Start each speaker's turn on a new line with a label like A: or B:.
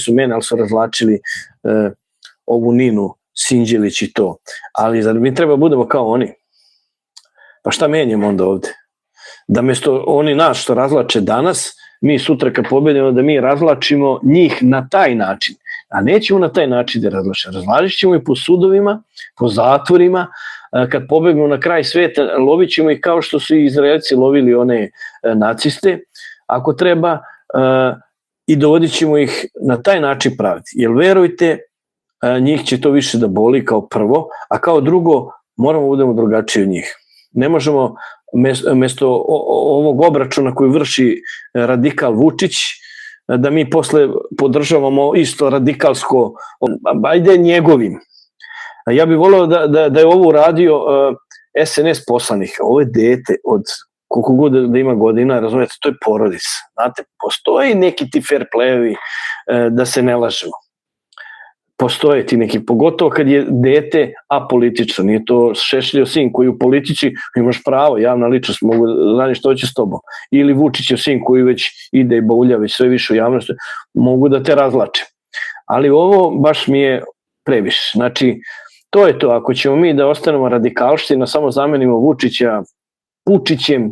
A: su mene, ali su razvlačili ovu Ninu Sinđelić i to. Ali zar mi treba budemo kao oni? Pa šta menjamo onda ovde? Da mesto oni nas što razvlače danas, mi sutra kad pobedimo da mi razvlačimo njih na taj način. A nećemo na taj način da razvlačimo. Razvlačit ćemo i po sudovima, po zatvorima, kad pobegnu na kraj sveta, lovit ćemo ih kao što su i Izraelci lovili one naciste, ako treba, i dovodit ćemo ih na taj način praviti. Jer verujte, njih će to više da boli kao prvo, a kao drugo moramo budemo drugačiji od njih. Ne možemo mesto ovog obračuna koji vrši radikal Vučić, da mi posle podržavamo isto radikalsko, ajde njegovim. Ja bih voleo da je ovo uradio SNS poslanik. Ovo je dete od koliko god da ima godina, razumijete, to je porodica. Znate, postoji neki ti fair play-evi, da se ne lažemo. Postoje ti neki, pogotovo kad je dete apolitično, nije to Šešeljev sin koji u politici imaš pravo, javna ličnost, mogu da znaš što će s tobom. Ili Vučićev sin koji već ide i baulja već sve više u javnosti, mogu da te razlače. Ali ovo baš mi je previše. Znači, to je to, ako ćemo mi da ostanemo radikalština, samo zamenimo Vučića Pučićem,